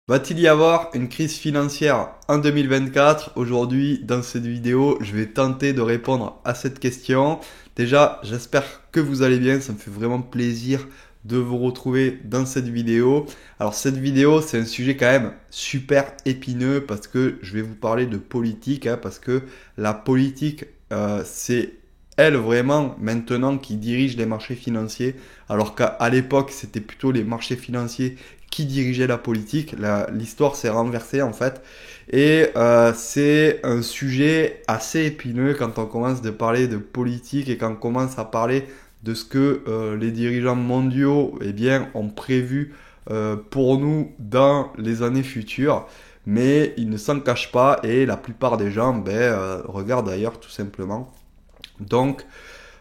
Va-t-il y avoir une crise financière en 2024? Aujourd'hui, dans cette vidéo, je vais tenter de répondre à cette question. Déjà, j'espère que vous allez bien. Ça me fait vraiment plaisir de vous retrouver dans cette vidéo. Alors, cette vidéo, c'est un sujet quand même super épineux parce que je vais vous parler de politique, parce que la politique, c'est elle vraiment maintenant qui dirige les marchés financiers, alors qu'à l'époque, c'était plutôt les marchés financiers qui dirigeait la politique. L'histoire s'est renversée en fait. Et c'est un sujet assez épineux quand on commence de parler de politique et quand on commence à parler de ce que les dirigeants mondiaux ont prévu pour nous dans les années futures. Mais ils ne s'en cachent pas et la plupart des gens regardent ailleurs tout simplement. Donc,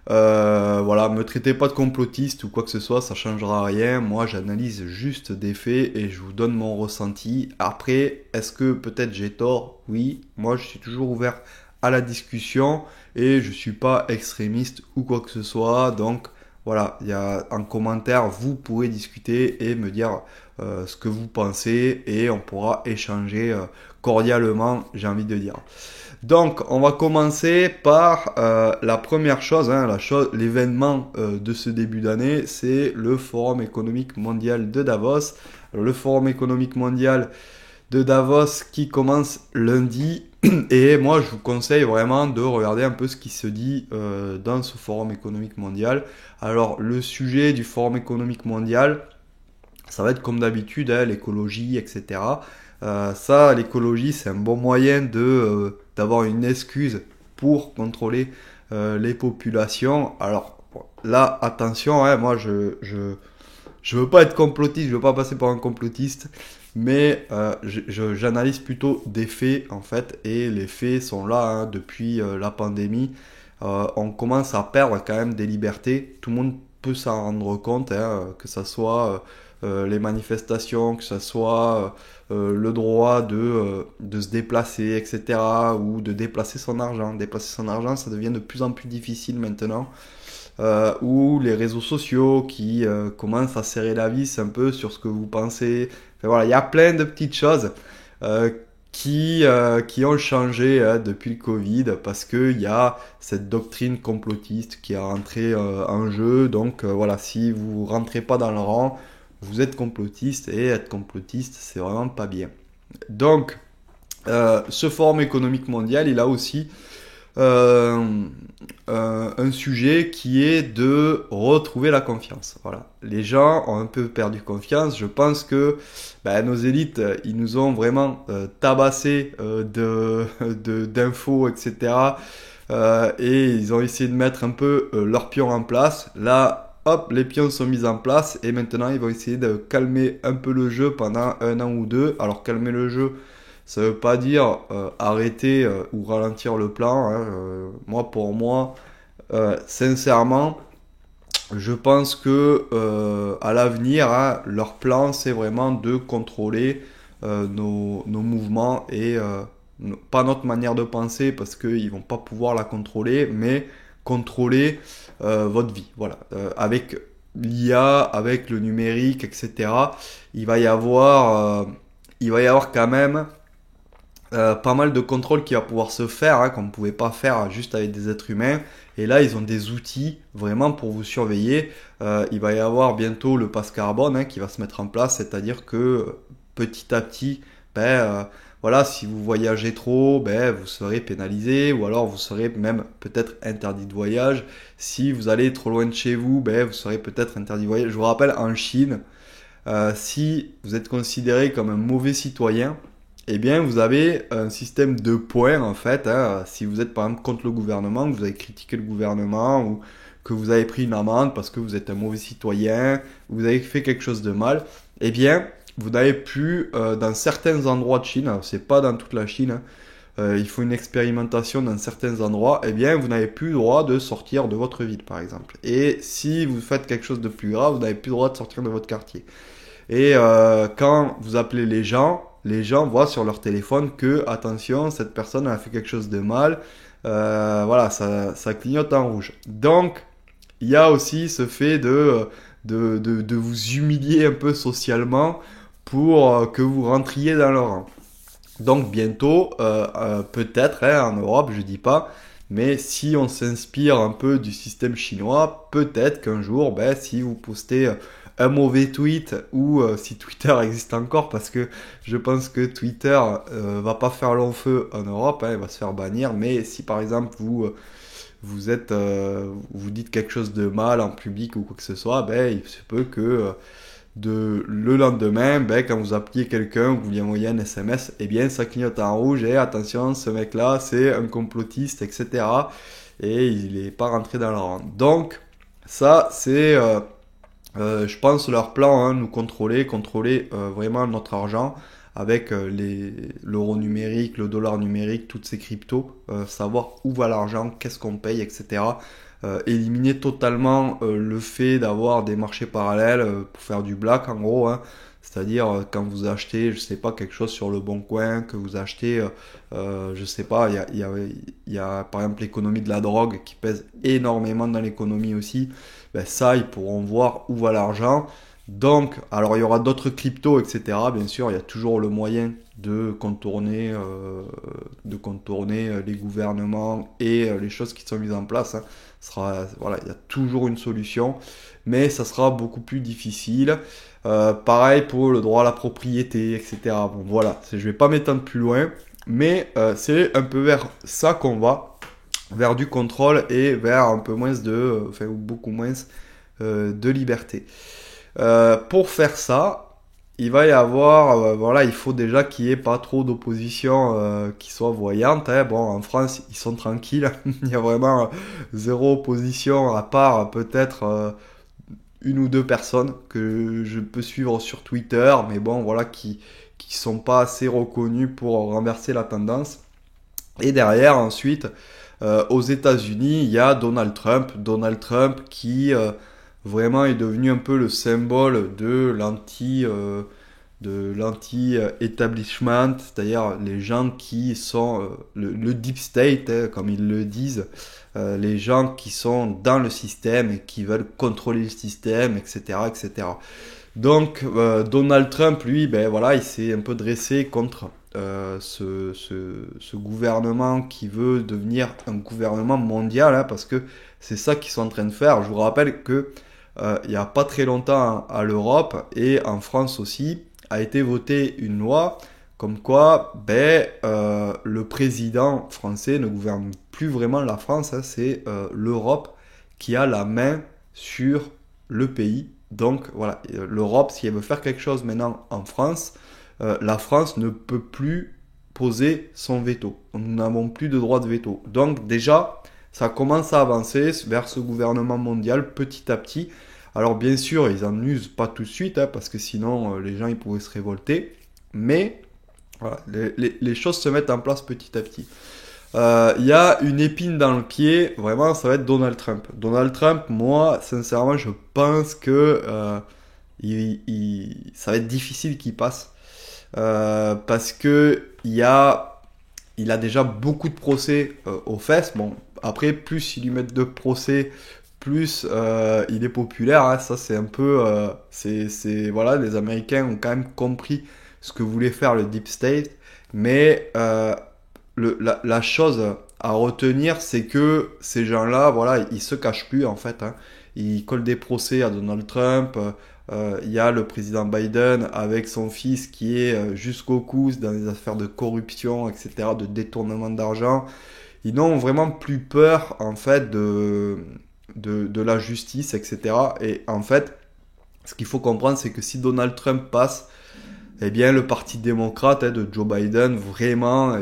voilà, me traitez pas de complotiste ou quoi que ce soit, ça changera rien. Moi, j'analyse juste des faits et je vous donne mon ressenti. Après, est-ce que peut-être j'ai tort? Oui, moi je suis toujours ouvert à la discussion et je suis pas extrémiste ou quoi que ce soit. Donc voilà, il y a un commentaire, vous pourrez discuter et me dire ce que vous pensez et on pourra échanger cordialement, j'ai envie de dire. Donc, on va commencer par la première chose, l'événement de ce début d'année, c'est le Forum économique mondial de Davos. Alors, le Forum économique mondial de Davos qui commence lundi. Et moi, je vous conseille vraiment de regarder un peu ce qui se dit dans ce Forum économique mondial. Alors, le sujet du Forum économique mondial, ça va être comme d'habitude, l'écologie, etc. L'écologie, c'est un bon moyen d'avoir une excuse pour contrôler les populations. Alors là, attention, moi je veux pas être complotiste, je veux pas passer pour un complotiste, mais j'analyse plutôt des faits en fait, et les faits sont là depuis la pandémie. On commence à perdre quand même des libertés. Tout le monde peut s'en rendre compte, que ça soit les manifestations, que ce soit le droit de se déplacer, etc., ou de déplacer son argent. Déplacer son argent, ça devient de plus en plus difficile maintenant. Ou les réseaux sociaux qui commencent à serrer la vis un peu sur ce que vous pensez. Enfin, voilà, il y a plein de petites choses euh, qui ont changé depuis le Covid parce qu'il y a cette doctrine complotiste qui est rentrée en jeu. Donc voilà, si vous rentrez pas dans le rang, vous êtes complotiste et être complotiste, c'est vraiment pas bien. Donc, ce forum économique mondial, il a aussi euh, un sujet qui est de retrouver la confiance. Voilà. Les gens ont un peu perdu confiance. Je pense que nos élites, ils nous ont vraiment tabassé d'infos, etc. Et ils ont essayé de mettre un peu leurs pions en place. Là, hop, les pions sont mis en place et maintenant ils vont essayer de calmer un peu le jeu pendant un an ou deux. Alors calmer le jeu, ça veut pas dire arrêter ou ralentir le plan. Pour moi, sincèrement, je pense que à l'avenir, leur plan, c'est vraiment de contrôler nos mouvements et pas notre manière de penser parce qu'ils vont pas pouvoir la contrôler, mais contrôler votre vie. Voilà, avec l'IA, avec le numérique, etc. Il va y avoir, il va y avoir quand même pas mal de contrôles qui va pouvoir se faire, qu'on ne pouvait pas faire juste avec des êtres humains. Et là, ils ont des outils vraiment pour vous surveiller. Il va y avoir bientôt le pass carbone qui va se mettre en place, c'est-à-dire que petit à petit, voilà, si vous voyagez trop, vous serez pénalisé, ou alors vous serez même peut-être interdit de voyage. Si vous allez trop loin de chez vous, vous serez peut-être interdit de voyage. Je vous rappelle, en Chine, si vous êtes considéré comme un mauvais citoyen, eh bien, vous avez un système de points en fait. Si vous êtes par exemple contre le gouvernement, que vous avez critiqué le gouvernement ou que vous avez pris une amende parce que vous êtes un mauvais citoyen, vous avez fait quelque chose de mal, eh bien, vous n'avez plus dans certains endroits de Chine, alors c'est pas dans toute la Chine, il faut une expérimentation dans certains endroits, eh bien, vous n'avez plus le droit de sortir de votre ville par exemple. Et si vous faites quelque chose de plus grave, vous n'avez plus le droit de sortir de votre quartier. Et quand vous appelez les gens voient sur leur téléphone que, attention, cette personne a fait quelque chose de mal. Voilà, ça clignote en rouge. Donc, il y a aussi ce fait de vous humilier un peu socialement pour que vous rentriez dans leur rang. Donc bientôt, peut-être en Europe, je dis pas, mais si on s'inspire un peu du système chinois, peut-être qu'un jour, ben, si vous postez un mauvais tweet ou si Twitter existe encore, parce que je pense que Twitter va pas faire long feu en Europe, il va se faire bannir, mais si par exemple vous dites quelque chose de mal en public ou quoi que ce soit, ben, il se peut que le lendemain, ben, quand vous appeliez quelqu'un, vous lui envoyez un SMS, eh bien, ça clignote en rouge et attention, ce mec-là, c'est un complotiste, etc. Et il n'est pas rentré dans le rang. Donc, ça, c'est, je pense, leur plan, hein, nous contrôler vraiment notre argent avec l'euro numérique, le dollar numérique, toutes ces cryptos, savoir où va l'argent, qu'est-ce qu'on paye, etc. Éliminer totalement le fait d'avoir des marchés parallèles pour faire du black en gros, hein. C'est-à-dire quand vous achetez, je sais pas, quelque chose sur le bon coin, que vous achetez, je sais pas, il y a par exemple l'économie de la drogue qui pèse énormément dans l'économie aussi. Ben ça, ils pourront voir où va l'argent. Donc, alors il y aura d'autres cryptos, etc. Bien sûr, il y a toujours le moyen de contourner les gouvernements et les choses qui sont mises en place, hein. Voilà, il y a toujours une solution, mais ça sera beaucoup plus difficile. Pareil pour le droit à la propriété, etc. Bon, voilà, je vais pas m'étendre plus loin, mais c'est un peu vers ça qu'on va, vers du contrôle et vers un peu moins ou beaucoup moins de liberté. Pour faire ça, il va y avoir, voilà, il faut déjà qu'il n'y ait pas trop d'opposition qui soit voyante, hein. Bon, en France, ils sont tranquilles. Il y a vraiment zéro opposition, à part peut-être une ou deux personnes que je peux suivre sur Twitter, mais bon, voilà, qui sont pas assez reconnus pour renverser la tendance. Et derrière, ensuite, aux États-Unis, il y a Donald Trump. Donald Trump qui vraiment est devenu un peu le symbole de l'anti-establishment, c'est-à-dire les gens qui sont le deep state, hein, comme ils le disent, les gens qui sont dans le système et qui veulent contrôler le système, etc., etc. Donc Donald Trump, lui, ben voilà, il s'est un peu dressé contre ce gouvernement qui veut devenir un gouvernement mondial, hein, parce que c'est ça qu'ils sont en train de faire. Je vous rappelle que il n'y a pas très longtemps à l'Europe et en France aussi a été votée une loi comme quoi le président français ne gouverne plus vraiment la France, hein, c'est l'Europe qui a la main sur le pays. Donc voilà, l'Europe, si elle veut faire quelque chose maintenant en France, la France ne peut plus poser son veto. Nous n'avons plus de droit de veto. Donc déjà, ça commence à avancer vers ce gouvernement mondial petit à petit. Alors bien sûr, ils en usent pas tout de suite, hein, parce que sinon les gens ils pourraient se révolter. Mais voilà, les choses se mettent en place petit à petit. Il y a une épine dans le pied, vraiment, ça va être Donald Trump. Donald Trump, moi, sincèrement, je pense que ça va être difficile qu'il passe. Parce que il a déjà beaucoup de procès aux fesses. Bon, après, plus ils lui mettent de procès, plus il est populaire, hein. Ça, c'est un peu, voilà, les Américains ont quand même compris ce que voulait faire le Deep State, mais la chose à retenir, c'est que ces gens-là, voilà, ils se cachent plus en fait, hein. Ils collent des procès à Donald Trump. Il y a le président Biden avec son fils qui est jusqu'au cou dans des affaires de corruption, etc., de détournement d'argent. Ils n'ont vraiment plus peur en fait de la justice, etc. Et en fait, ce qu'il faut comprendre, c'est que si Donald Trump passe, eh bien, le parti démocrate, hein, de Joe Biden, vraiment,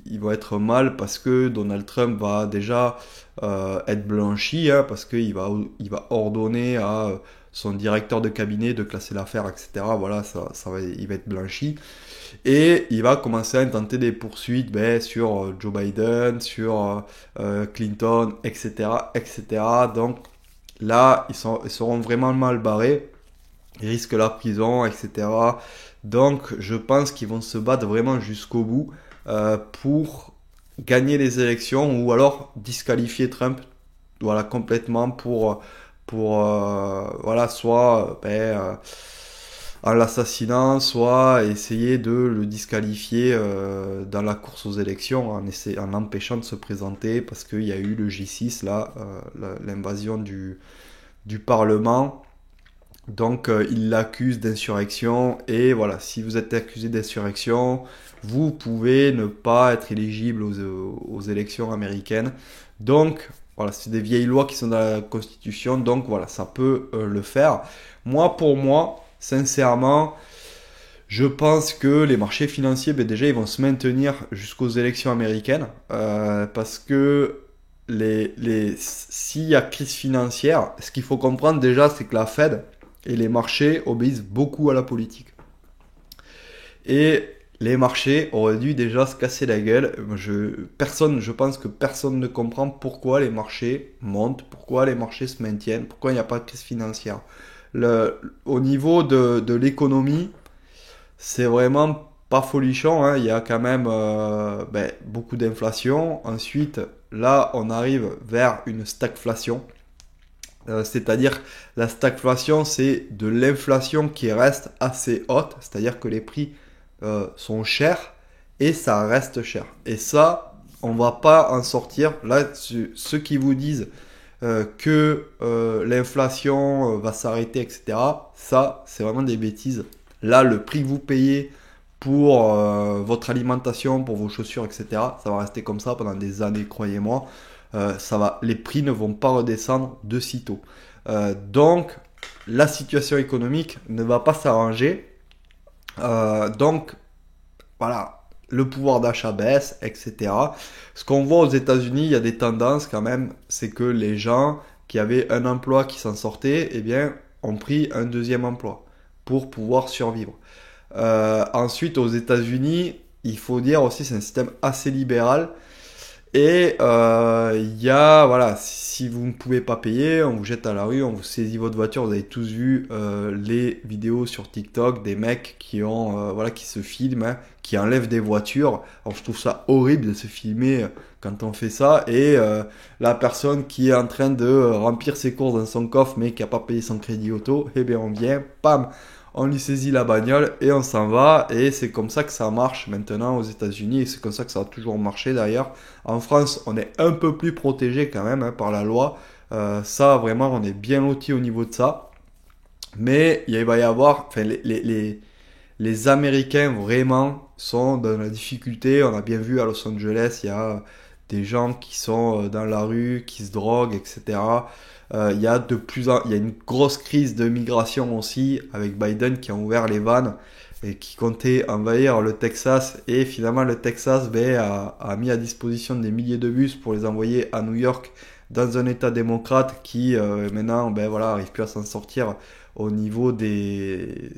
il va être mal parce que Donald Trump va déjà être blanchi, hein, parce qu'il il va ordonner à son directeur de cabinet de classer l'affaire, etc. Voilà, il va être blanchi. Et il va commencer à intenter des poursuites sur Joe Biden, sur Clinton, etc., etc. Donc là, ils seront vraiment mal barrés. Ils risquent la prison, etc. Donc, je pense qu'ils vont se battre vraiment jusqu'au bout pour gagner les élections ou alors disqualifier Trump, voilà, complètement pour voilà, soit en l'assassinant, soit essayer de le disqualifier dans la course aux élections en l'empêchant de se présenter parce qu'il y a eu le J6, là, l'invasion du Parlement. Donc il l'accuse d'insurrection et voilà, si vous êtes accusé d'insurrection, vous pouvez ne pas être éligible aux élections américaines. Donc voilà, c'est des vieilles lois qui sont dans la Constitution, donc voilà, ça peut le faire. Pour moi, sincèrement, je pense que les marchés financiers, ben déjà, ils vont se maintenir jusqu'aux élections américaines parce que s'il y a crise financière, ce qu'il faut comprendre déjà, c'est que la Fed et les marchés obéissent beaucoup à la politique. Et les marchés auraient dû déjà se casser la gueule. Je pense que personne ne comprend pourquoi les marchés montent, pourquoi les marchés se maintiennent, pourquoi il n'y a pas de crise financière. Au niveau de l'économie, c'est vraiment pas folichon, hein. Il y a quand même beaucoup d'inflation. Ensuite, là, on arrive vers une stagflation. C'est-à-dire la stagflation, c'est de l'inflation qui reste assez haute, c'est-à-dire que les prix sont chers et ça reste cher. Et ça, on va pas en sortir. Là, ceux qui vous disent que l'inflation va s'arrêter, etc., ça, c'est vraiment des bêtises. Là, le prix que vous payez pour votre alimentation, pour vos chaussures, etc., ça va rester comme ça pendant des années, croyez-moi. Les prix ne vont pas redescendre de sitôt. Donc, la situation économique ne va pas s'arranger. Donc, voilà, le pouvoir d'achat baisse, etc. Ce qu'on voit aux États-Unis, il y a des tendances quand même, c'est que les gens qui avaient un emploi qui s'en sortait, eh bien, ont pris un deuxième emploi pour pouvoir survivre. Ensuite, aux États-Unis, il faut dire aussi, c'est un système assez libéral. Et il y a, voilà, si vous ne pouvez pas payer, on vous jette à la rue, on vous saisit votre voiture. Vous avez tous vu les vidéos sur TikTok des mecs qui qui se filment, hein, qui enlèvent des voitures. Alors je trouve ça horrible de se filmer quand on fait ça. Et la personne qui est en train de remplir ses courses dans son coffre mais qui n'a pas payé son crédit auto, eh bien on vient, pam, on lui saisit la bagnole et on s'en va. Et c'est comme ça que ça marche maintenant aux États-Unis et c'est comme ça que ça a toujours marché d'ailleurs. En France, on est un peu plus protégé quand même, hein, par la loi. Ça, vraiment, on est bien loti au niveau de ça. Mais il va y avoir, enfin, les Américains vraiment sont dans la difficulté. On a bien vu à Los Angeles, il y a des gens qui sont dans la rue, qui se droguent, etc. Il y a il y a une grosse crise de migration aussi avec Biden qui a ouvert les vannes et qui comptait envahir le Texas. Et finalement, le Texas a mis à disposition des milliers de bus pour les envoyer à New York dans un État démocrate qui maintenant arrive plus à s'en sortir au niveau des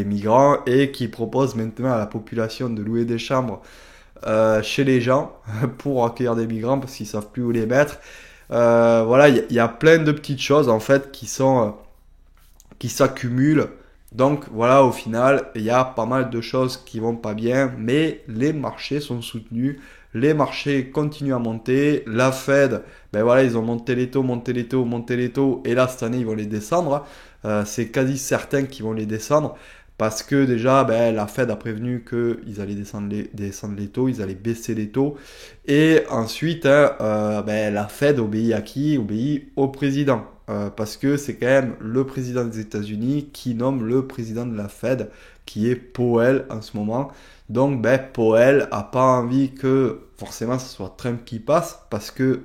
migrants et qui propose maintenant à la population de louer des chambres chez les gens pour accueillir des migrants parce qu'ils savent plus où les mettre. Voilà, il y a plein de petites choses en fait qui s'accumulent. Donc voilà, au final, il y a pas mal de choses qui vont pas bien, mais les marchés sont soutenus, les marchés continuent à monter. La Fed, ils ont monté les taux, monté les taux, monté les taux, et là cette année ils vont les descendre. C'est quasi certain qu'ils vont les descendre. Parce que déjà, la Fed a prévenu qu'ils allaient descendre les taux, ils allaient baisser les taux. Et ensuite, la Fed obéit à qui? Obéit au président. Parce que c'est quand même le président des États-Unis qui nomme le président de la Fed, qui est Powell en ce moment. Donc, Powell a pas envie que forcément ce soit Trump qui passe, parce que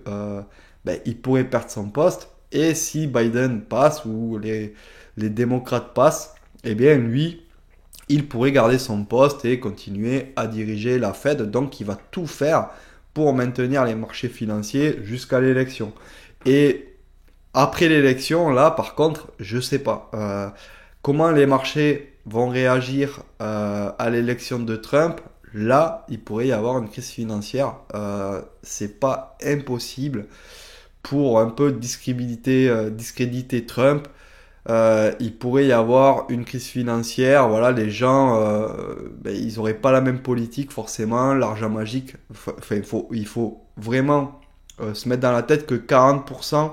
il pourrait perdre son poste. Et si Biden passe ou les démocrates passent, eh bien lui, il pourrait garder son poste et continuer à diriger la Fed. Donc il va tout faire pour maintenir les marchés financiers jusqu'à l'élection. Et après l'élection, là par contre, je sais pas comment les marchés vont réagir à l'élection de Trump. Là, il pourrait y avoir une crise financière. C'est pas impossible pour un peu discréditer Trump. Il pourrait y avoir une crise financière. Voilà, les gens, ils n'auraient pas la même politique forcément. L'argent magique, il faut vraiment se mettre dans la tête que 40%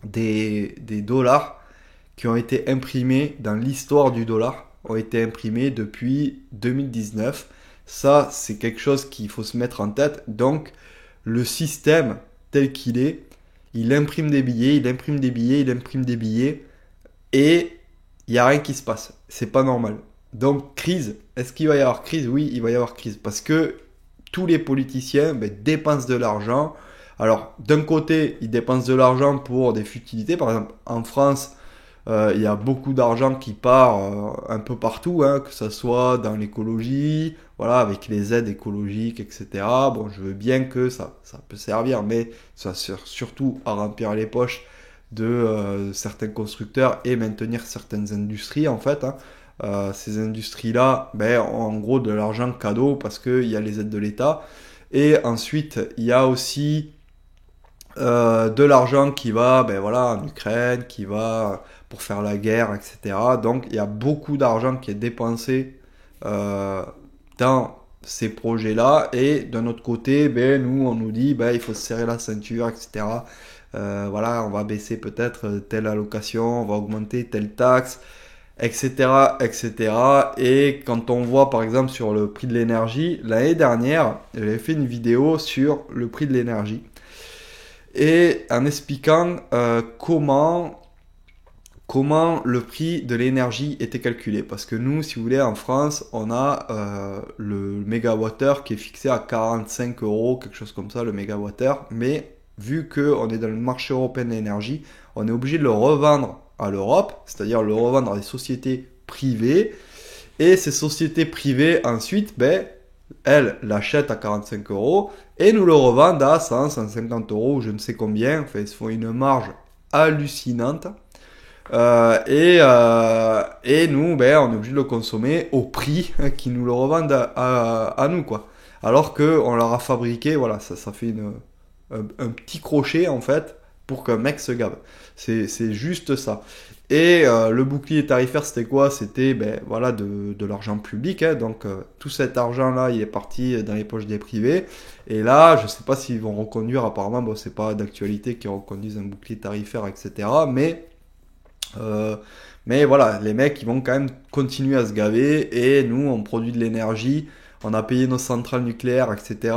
des dollars qui ont été imprimés dans l'histoire du dollar, ont été imprimés depuis 2019. Ça, c'est quelque chose qu'il faut se mettre en tête. Donc, le système tel qu'il est, il imprime des billets, il imprime des billets, il imprime des billets, et il n'y a rien qui se passe. C'est pas normal. Donc, crise. Est-ce qu'il va y avoir crise? Oui, il va y avoir crise. Parce que tous les politiciens dépensent de l'argent. Alors, d'un côté, ils dépensent de l'argent pour des futilités. Par exemple, en France, il y a beaucoup d'argent qui part un peu partout, hein, que ce soit dans l'écologie, voilà, avec les aides écologiques, etc. Bon, je veux bien que ça peut servir, mais ça sert surtout à remplir les poches de certains constructeurs et maintenir certaines industries, en fait. Hein. Ces industries-là, ont en gros de l'argent cadeau parce qu'il y a les aides de l'État. Et ensuite, il y a aussi de l'argent qui va en Ukraine, qui va pour faire la guerre, etc. Donc il y a beaucoup d'argent qui est dépensé dans ces projets-là. Et d'un autre côté, nous, on nous dit il faut se serrer la ceinture, etc. On va baisser peut-être telle allocation, on va augmenter telle taxe, etc., etc. Et quand on voit par exemple sur le prix de l'énergie, l'année dernière, j'avais fait une vidéo sur le prix de l'énergie et en expliquant comment le prix de l'énergie était calculé. Parce que nous, si vous voulez, en France, on a le mégawattheure qui est fixé à 45 euros, quelque chose comme ça, le mégawattheure. Mais vu qu'on est dans le marché européen de l'énergie, on est obligé de le revendre à l'Europe, c'est-à-dire le revendre à des sociétés privées. Et ces sociétés privées, ensuite, elles l'achètent à 45 euros et nous le revendent à 100, 150 euros ou je ne sais combien. Enfin, ils se font une marge hallucinante. Et nous, on est obligé de le consommer au prix qu'ils nous le revendent à nous, quoi. Alors qu'on leur a fabriqué, voilà, ça fait un petit crochet, en fait, pour qu'un mec se gave. C'est juste ça. Et le bouclier tarifaire, c'était quoi? C'était de l'argent public. Hein. Donc tout cet argent-là, il est parti dans les poches des privés. Et là, je ne sais pas s'ils vont reconduire. Apparemment, c'est pas d'actualité qu'ils reconduisent un bouclier tarifaire, etc. Mais voilà, les mecs, ils vont quand même continuer à se gaver. Et nous, on produit de l'énergie. On a payé nos centrales nucléaires, etc.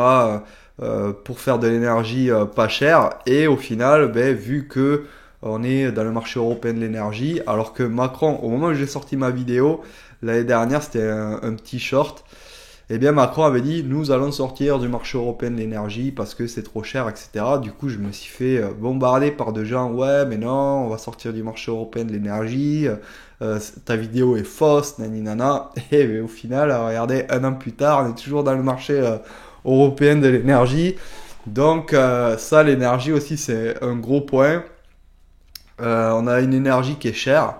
Pour faire de l'énergie pas chère. Et au final, vu que on est dans le marché européen de l'énergie, alors que Macron, au moment où j'ai sorti ma vidéo, l'année dernière, c'était un petit short, et bien Macron avait dit, nous allons sortir du marché européen de l'énergie parce que c'est trop cher, etc. Du coup, je me suis fait bombarder par des gens, ouais, mais non, on va sortir du marché européen de l'énergie, ta vidéo est fausse, nani nana. Et au final, regardez, un an plus tard, on est toujours dans le marché européen de l'énergie. Donc ça, l'énergie aussi, c'est un gros point. On a une énergie qui est chère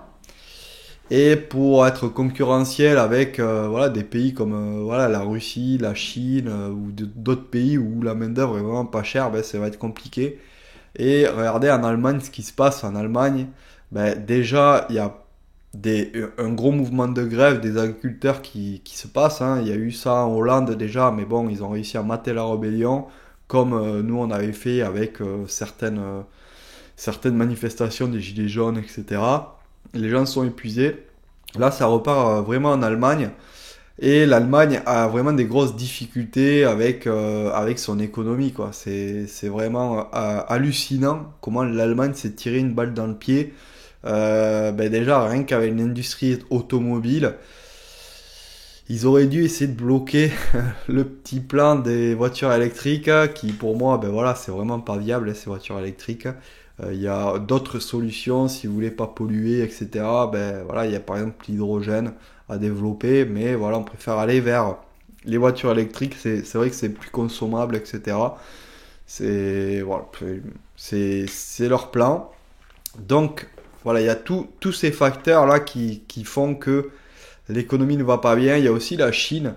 et pour être concurrentiel avec des pays comme la Russie, la Chine ou d'autres pays où la main-d'œuvre est vraiment pas chère, ça va être compliqué. Et regardez en Allemagne ce qui se passe en Allemagne. Déjà, il y a un gros mouvement de grève des agriculteurs qui se passe. Hein. Il y a eu ça en Hollande déjà, mais bon, ils ont réussi à mater la rébellion, comme nous on avait fait avec certaines manifestations des gilets jaunes, etc. Les gens sont épuisés. Là, ça repart vraiment en Allemagne. Et l'Allemagne a vraiment des grosses difficultés avec son économie, quoi. C'est vraiment hallucinant comment l'Allemagne s'est tiré une balle dans le pied. Déjà, rien qu'avec l'industrie automobile, ils auraient dû essayer de bloquer le petit plan des voitures électriques qui, pour moi, c'est vraiment pas viable, ces voitures électriques. Il y a d'autres solutions si vous voulez pas polluer, etc. Il y a par exemple l'hydrogène à développer, mais voilà, on préfère aller vers les voitures électriques. C'est vrai que c'est plus consommable, etc. C'est leur plan. Donc voilà, il y a tous ces facteurs là qui font que l'économie ne va pas bien. Il y a aussi la Chine.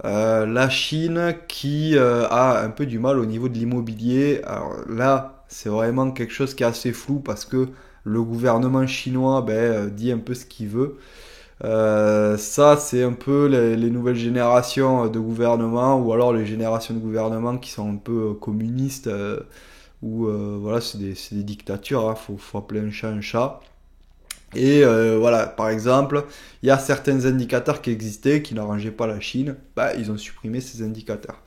La Chine qui a un peu du mal au niveau de l'immobilier. Alors là, c'est vraiment quelque chose qui est assez flou parce que le gouvernement chinois dit un peu ce qu'il veut. Ça, c'est un peu les nouvelles générations de gouvernement ou alors les générations de gouvernement qui sont un peu communistes ou c'est des dictatures. Hein, faut appeler un chat un chat. Et voilà, par exemple, il y a certains indicateurs qui existaient, qui n'arrangeaient pas la Chine, bah, ils ont supprimé ces indicateurs.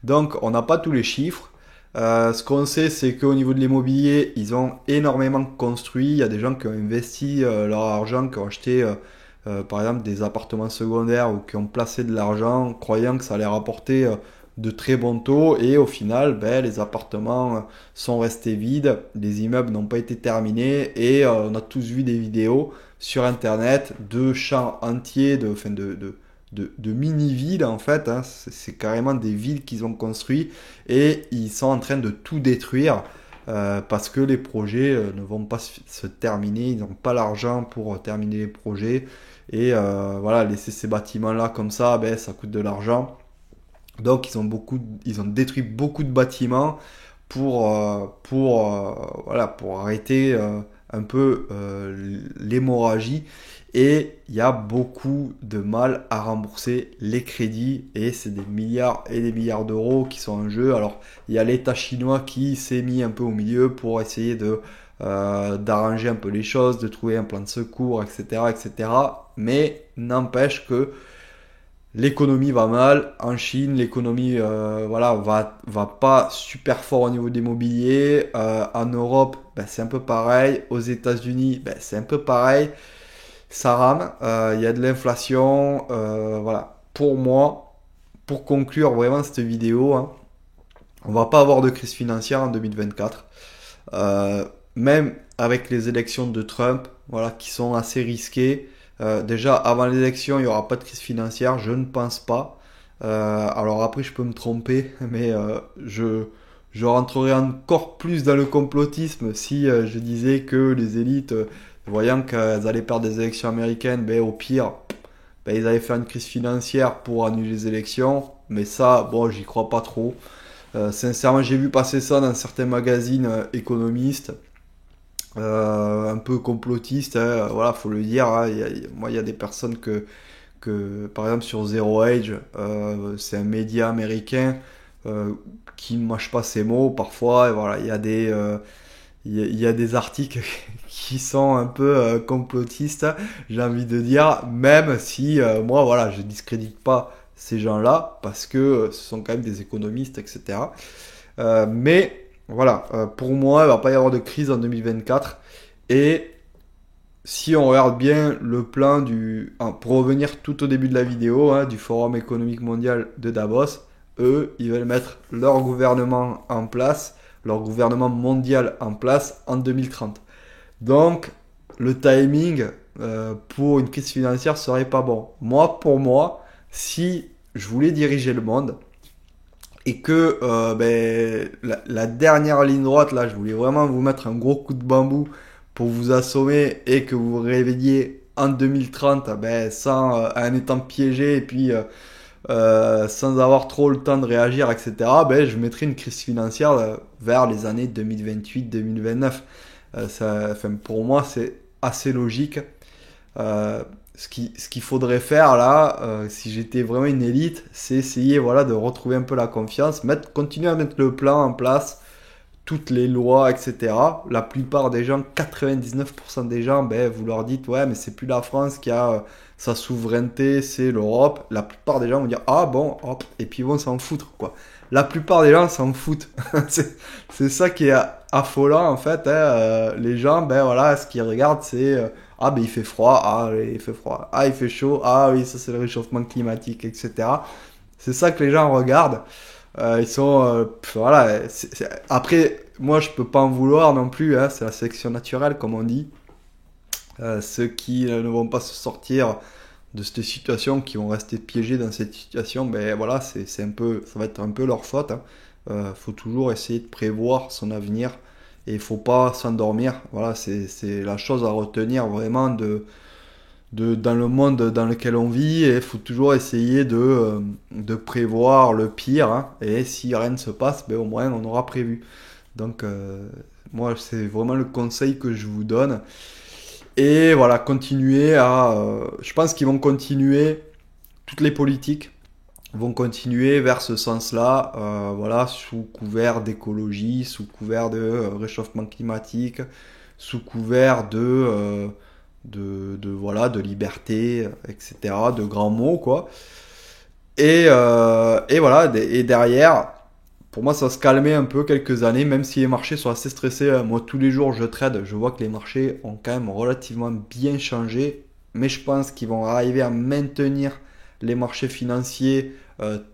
Donc, on n'a pas tous les chiffres. Ce qu'on sait, c'est qu'au niveau de l'immobilier, ils ont énormément construit. Il y a des gens qui ont investi leur argent, qui ont acheté, par exemple, des appartements secondaires ou qui ont placé de l'argent, croyant que ça allait rapporter de très bons taux. Et au final, ben, les appartements sont restés vides, les immeubles n'ont pas été terminés. Et on a tous vu des vidéos sur Internet de champs entiers, enfin de mini-villes en fait, hein. C'est carrément des villes qu'ils ont construit et ils sont en train de tout détruire parce que les projets ne vont pas se terminer, ils n'ont pas l'argent pour terminer les projets et voilà, laisser ces bâtiments-là comme ça, ben, ça coûte de l'argent. Donc ils ont détruit beaucoup de bâtiments voilà, pour arrêter un peu l'hémorragie. Et il y a beaucoup de mal à rembourser les crédits et c'est des milliards et des milliards d'euros qui sont en jeu. Alors il y a l'État chinois qui s'est mis un peu au milieu pour essayer d'arranger un peu les choses, de trouver un plan de secours, etc., etc. Mais n'empêche que l'économie va mal en Chine, l'économie voilà, va pas super fort au niveau des mobiliers. En Europe, ben, c'est un peu pareil. Aux États-Unis, ben, c'est un peu pareil. Ça rame, il y a de l'inflation. Voilà. Pour moi, pour conclure vraiment cette vidéo, hein, on va pas avoir de crise financière en 2024. Euh, Même avec les élections de Trump, voilà, qui sont assez risquées. Déjà, avant l'élection, il n'y aura pas de crise financière, je ne pense pas. Alors après, je peux me tromper, mais je rentrerai encore plus dans le complotisme si je disais que les élites, voyant qu'elles allaient perdre des élections américaines, ben, au pire, ben, ils avaient fait une crise financière pour annuler les élections. Mais ça, bon, j'y crois pas trop. Sincèrement, j'ai vu passer ça dans certains magazines économistes un peu complotiste, hein, voilà, faut le dire, hein. Moi, il y a des personnes par exemple, sur Zero Age, c'est un média américain qui ne mâche pas ses mots parfois. Et voilà, il y a des articles qui sont un peu complotistes, j'ai envie de dire, même si moi, voilà, je discrédite pas ces gens-là parce que ce sont quand même des économistes, etc. Mais voilà, pour moi, il va pas y avoir de crise en 2024. Et si on regarde bien le plan pour revenir tout au début de la vidéo, hein, du Forum économique mondial de Davos, eux, ils veulent mettre leur gouvernement en place, leur gouvernement mondial en place en 2030. Donc, le timing pour une crise financière serait pas bon. Pour moi, si je voulais diriger le monde, et que ben, la dernière ligne droite, là, je voulais vraiment vous mettre un gros coup de bambou pour vous assommer et que vous vous réveilliez en 2030 ben, en étant piégé et puis sans avoir trop le temps de réagir, etc., ben, je mettrais une crise financière vers les années 2028-2029. Enfin, pour moi, c'est assez logique. Ce qu'il faudrait faire là, si j'étais vraiment une élite, c'est essayer voilà, de retrouver un peu la confiance, continuer à mettre le plan en place, toutes les lois, etc. La plupart des gens, 99% des gens, ben, vous leur dites, ouais, mais c'est plus la France qui a sa souveraineté, c'est l'Europe. La plupart des gens vont dire, ah bon, hop, et puis ils vont s'en foutre, quoi. La plupart des gens s'en foutent. C'est ça qui est affolant, en fait, hein. Les gens, ben voilà, ce qu'ils regardent, c'est, ah ben il fait froid, ah oui, il fait froid, ah il fait chaud, ah oui, ça c'est le réchauffement climatique, etc. C'est ça que les gens regardent. Ils sont, voilà. Après, moi, je peux pas en vouloir non plus, hein, c'est la sélection naturelle, comme on dit. Ceux qui ne vont pas se sortir de cette situation, qui vont rester piégés dans cette situation, ben voilà, c'est un peu, ça va être un peu leur faute, hein. Faut toujours essayer de prévoir son avenir et il faut pas s'endormir. Voilà, c'est la chose à retenir vraiment dans le monde dans lequel on vit et il faut toujours essayer de prévoir le pire, hein. Et si rien ne se passe, ben, au moins on aura prévu. Donc moi c'est vraiment le conseil que je vous donne. Et voilà, je pense qu'ils vont continuer, toutes les politiques vont continuer vers ce sens-là, voilà, sous couvert d'écologie, sous couvert de réchauffement climatique, sous couvert voilà, de liberté, etc., de grands mots, quoi. Et voilà, et derrière, pour moi, ça va se calmer un peu quelques années, même si les marchés sont assez stressés. Moi, tous les jours, je trade, je vois que les marchés ont quand même relativement bien changé, mais je pense qu'ils vont arriver à maintenir les marchés financiers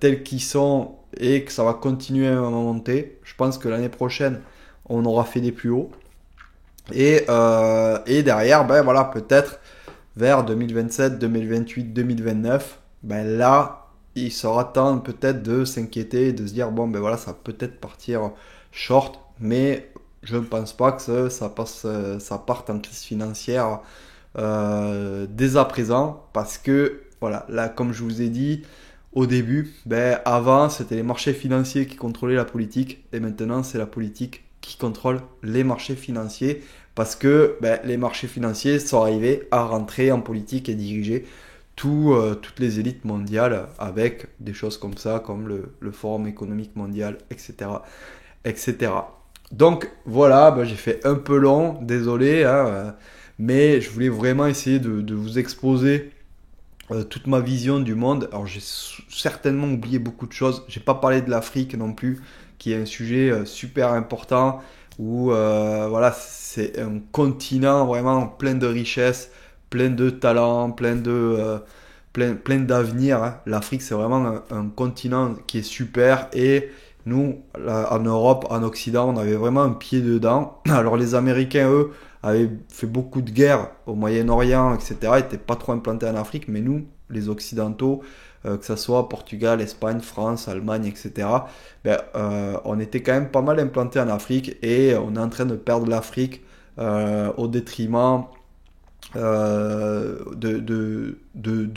tels qu'ils sont et que ça va continuer à monter. Je pense que l'année prochaine, on aura fait des plus hauts. Et derrière, ben voilà, peut-être vers 2027, 2028, 2029, ben là, il sera temps peut-être de s'inquiéter, de se dire, bon, ben voilà, ça peut peut-être partir short, mais je ne pense pas que ça parte en crise financière dès à présent, parce que, voilà, là, comme je vous ai dit au début, ben avant, c'était les marchés financiers qui contrôlaient la politique, et maintenant, c'est la politique qui contrôle les marchés financiers, parce que ben, les marchés financiers sont arrivés à rentrer en politique et diriger toutes les élites mondiales avec des choses comme ça, comme le Forum économique mondial, etc. etc. Donc voilà, ben, j'ai fait un peu long, désolé, hein, mais je voulais vraiment essayer de vous exposer toute ma vision du monde. Alors j'ai certainement oublié beaucoup de choses. J'ai pas parlé de l'Afrique non plus, qui est un sujet super important où voilà, c'est un continent vraiment plein de richesses, plein de talents, plein d'avenir, hein. L'Afrique, c'est vraiment un continent qui est super et nous, là, en Europe, en Occident, on avait vraiment un pied dedans. Alors les Américains, eux, avaient fait beaucoup de guerres au Moyen-Orient, etc. Ils n'étaient pas trop implantés en Afrique, mais nous, les Occidentaux, que ce soit Portugal, Espagne, France, Allemagne, etc., ben, on était quand même pas mal implantés en Afrique et on est en train de perdre l'Afrique au détriment de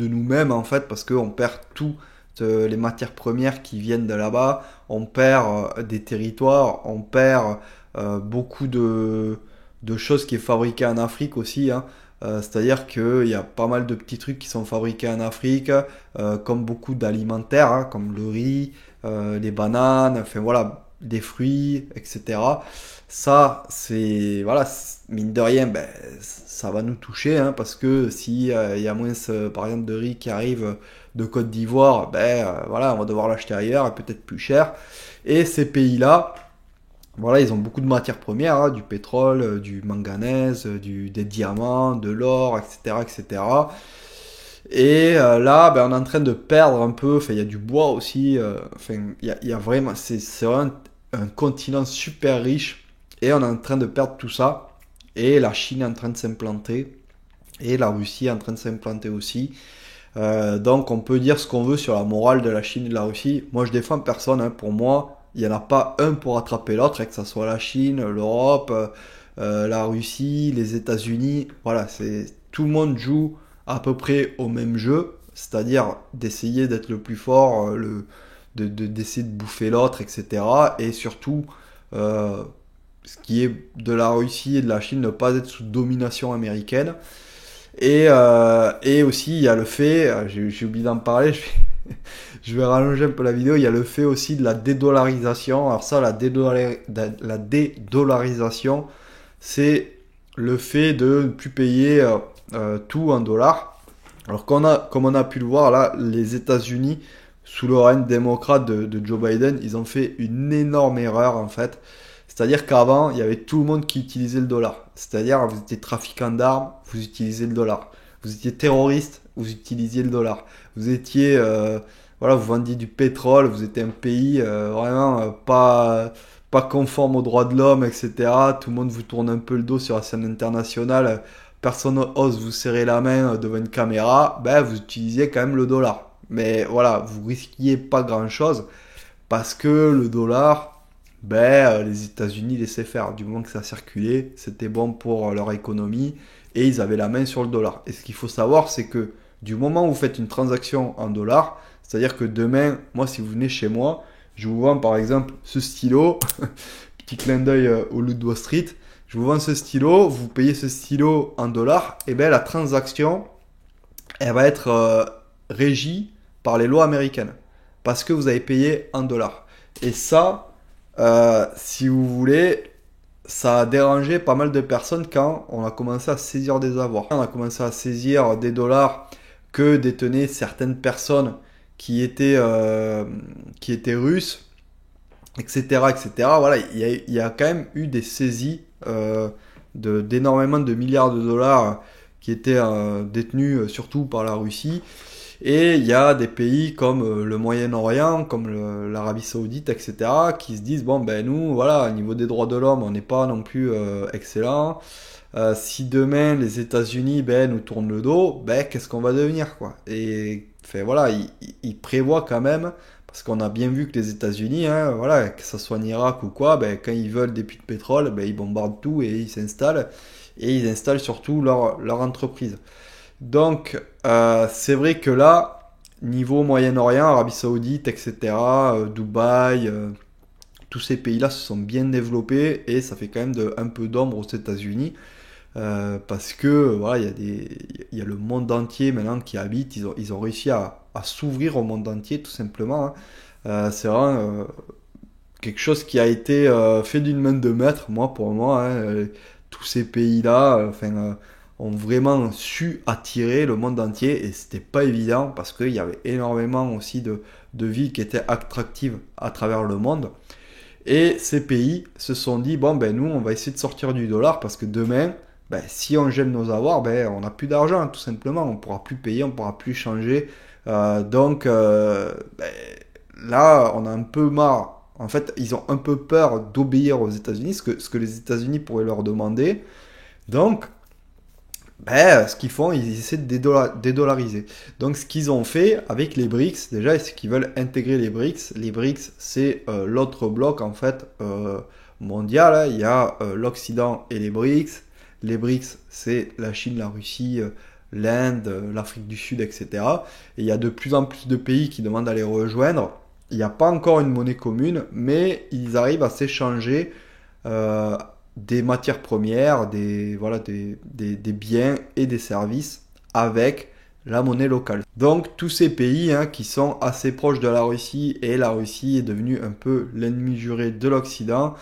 nous-mêmes en fait parce qu'on perd tout les matières premières qui viennent de là-bas, on perd des territoires, on perd beaucoup de choses qui est fabriquées en Afrique aussi, hein. C'est-à-dire qu'il y a pas mal de petits trucs qui sont fabriqués en Afrique, comme beaucoup d'alimentaires, hein, comme le riz, les bananes, enfin voilà, des fruits, etc. Ça, c'est, voilà, mine de rien, ben, ça va nous toucher, hein, parce que si il y a moins, par exemple, de riz qui arrive de Côte d'Ivoire, ben, voilà, on va devoir l'acheter ailleurs, et peut-être plus cher. Et ces pays-là, voilà, ils ont beaucoup de matières premières, hein, du pétrole, du manganèse, des diamants, de l'or, etc., etc. Et là, ben, on est en train de perdre un peu. Enfin, il y a du bois aussi. Enfin, il y a vraiment, c'est vraiment un continent super riche. Et on est en train de perdre tout ça. Et la Chine est en train de s'implanter. Et la Russie est en train de s'implanter aussi. Donc, on peut dire ce qu'on veut sur la morale de la Chine et de la Russie. Moi, je défends personne, hein. Pour moi, il n'y en a pas un pour attraper l'autre, et que ce soit la Chine, l'Europe, la Russie, les États-Unis. Voilà, tout le monde joue à peu près au même jeu, c'est-à-dire d'essayer d'être le plus fort, d'essayer de bouffer l'autre, etc. Et surtout, euh, ce qui est de la Russie et de la Chine, ne pas être sous domination américaine. Et aussi, il y a le fait, j'ai oublié d'en parler, je vais rallonger un peu la vidéo, il y a le fait aussi de la dédollarisation. Alors ça, la dédollarisation, c'est le fait de ne plus payer tout en dollars. Alors comme on a pu le voir là, les États-Unis, sous le règne démocrate de Joe Biden, ils ont fait une énorme erreur en fait. C'est-à-dire qu'avant, il y avait tout le monde qui utilisait le dollar. C'est-à-dire, vous étiez trafiquant d'armes, vous utilisez le dollar. Vous étiez terroriste, vous utilisiez le dollar. Vous étiez, voilà, vous vendiez du pétrole, vous étiez un pays vraiment pas conforme aux droits de l'homme, etc. Tout le monde vous tourne un peu le dos sur la scène internationale. Personne n'ose vous serrer la main devant une caméra. Ben, vous utilisiez quand même le dollar. Mais voilà, vous risquiez pas grand-chose parce que le dollar, ben, les États-Unis laissaient faire. Du moment que ça circulait, c'était bon pour leur économie et ils avaient la main sur le dollar. Et ce qu'il faut savoir, c'est que du moment où vous faites une transaction en dollars, c'est-à-dire que demain, moi, si vous venez chez moi, je vous vends par exemple ce stylo, petit clin d'œil au loup de Wall Street, je vous vends ce stylo, vous payez ce stylo en dollars, et bien la transaction, elle va être régie par les lois américaines. Parce que vous avez payé en dollars. Et ça, si vous voulez, ça a dérangé pas mal de personnes quand on a commencé à saisir des avoirs. On a commencé à saisir des dollars que détenaient certaines personnes qui étaient russes, etc., etc. Voilà, il y a quand même eu des saisies d'énormément de milliards de dollars qui étaient détenus surtout par la Russie. Et il y a des pays comme le Moyen-Orient, comme l'Arabie Saoudite, etc., qui se disent, bon, ben nous, voilà, au niveau des droits de l'homme, on n'est pas non plus excellent. Si demain les États-Unis nous tournent le dos, qu'est-ce qu'on va devenir, quoi. Et enfin, voilà, ils prévoient quand même, parce qu'on a bien vu que les États-Unis, hein, voilà, que ce soit en Irak ou quoi, quand ils veulent des puits de pétrole, ils bombardent tout et ils s'installent. Et ils installent surtout leur entreprise. Donc, c'est vrai que là, niveau Moyen-Orient, Arabie Saoudite, etc., Dubaï, tous ces pays-là se sont bien développés et ça fait quand même un peu d'ombre aux États-Unis. Parce que voilà, il y a le monde entier maintenant qui habite, ils ont réussi à s'ouvrir au monde entier tout simplement, hein. C'est vraiment quelque chose qui a été fait d'une main de maître, pour moi, hein. Tous ces pays-là, ont vraiment su attirer le monde entier et c'était pas évident parce qu'il y avait énormément aussi de villes qui étaient attractives à travers le monde. Et ces pays se sont dit, bon, nous, on va essayer de sortir du dollar parce que demain, si on gèle nos avoirs, on n'a plus d'argent, tout simplement. On ne pourra plus payer, on ne pourra plus changer. Donc, là, on a un peu marre. En fait, ils ont un peu peur d'obéir aux États-Unis, ce que les États-Unis pourraient leur demander. Donc, ce qu'ils font, ils essaient de dédollariser. Donc, ce qu'ils ont fait avec les BRICS, déjà, c'est qu'ils veulent intégrer les BRICS. Les BRICS, c'est l'autre bloc, en fait, mondial, hein. Il y a l'Occident et les BRICS. Les BRICS, c'est la Chine, la Russie, l'Inde, l'Afrique du Sud, etc. Et il y a de plus en plus de pays qui demandent à les rejoindre. Il n'y a pas encore une monnaie commune, mais ils arrivent à s'échanger des matières premières, des biens et des services avec la monnaie locale. Donc tous ces pays, hein, qui sont assez proches de la Russie et la Russie est devenue un peu l'ennemi juré de l'Occident,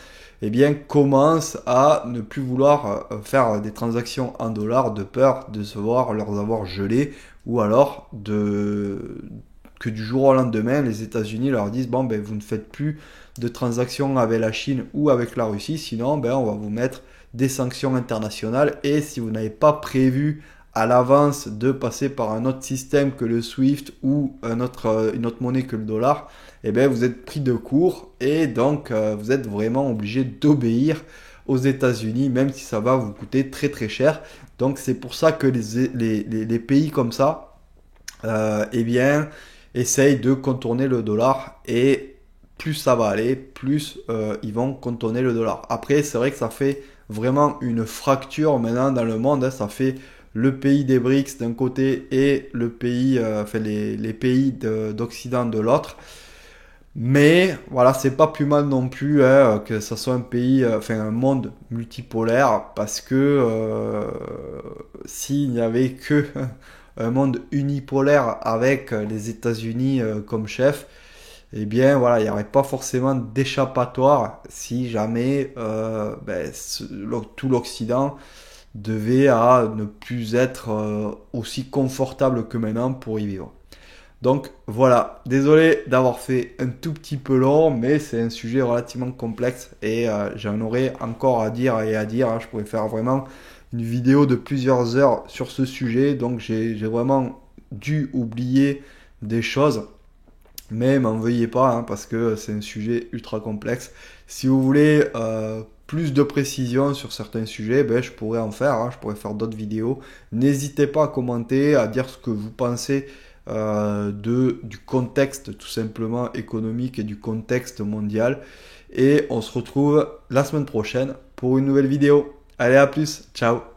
commencent à ne plus vouloir faire des transactions en dollars de peur de se voir leurs avoirs gelés ou alors que du jour au lendemain, les États-Unis leur disent, bon, vous ne faites plus de transactions avec la Chine ou avec la Russie, sinon, on va vous mettre des sanctions internationales. Et si vous n'avez pas prévu à l'avance de passer par un autre système que le SWIFT ou une autre monnaie que le dollar, vous êtes pris de court et donc vous êtes vraiment obligé d'obéir aux États-Unis, même si ça va vous coûter très très cher. Donc c'est pour ça que les pays comme ça, essayent de contourner le dollar et plus ça va aller, plus ils vont contourner le dollar. Après, c'est vrai que ça fait vraiment une fracture maintenant dans le monde, hein. Ça fait le pays des BRICS d'un côté et le pays, les pays d'Occident de l'autre. Mais voilà, c'est pas plus mal non plus, hein, que ça soit un pays, un monde multipolaire, parce que s'il n'y avait que un monde unipolaire avec les États-Unis comme chef, voilà, il n'y aurait pas forcément d'échappatoire si jamais tout l'Occident devait ne plus être aussi confortable que maintenant pour y vivre. Donc voilà, désolé d'avoir fait un tout petit peu long, mais c'est un sujet relativement complexe et j'en aurais encore à dire et à dire, hein. Je pourrais faire vraiment une vidéo de plusieurs heures sur ce sujet, donc j'ai vraiment dû oublier des choses, mais m'en veuillez pas, hein, parce que c'est un sujet ultra complexe. Si vous voulez plus de précision sur certains sujets, je pourrais en faire, hein. Je pourrais faire d'autres vidéos. N'hésitez pas à commenter, à dire ce que vous pensez du contexte tout simplement économique et du contexte mondial. Et on se retrouve la semaine prochaine pour une nouvelle vidéo. Allez, à plus, ciao!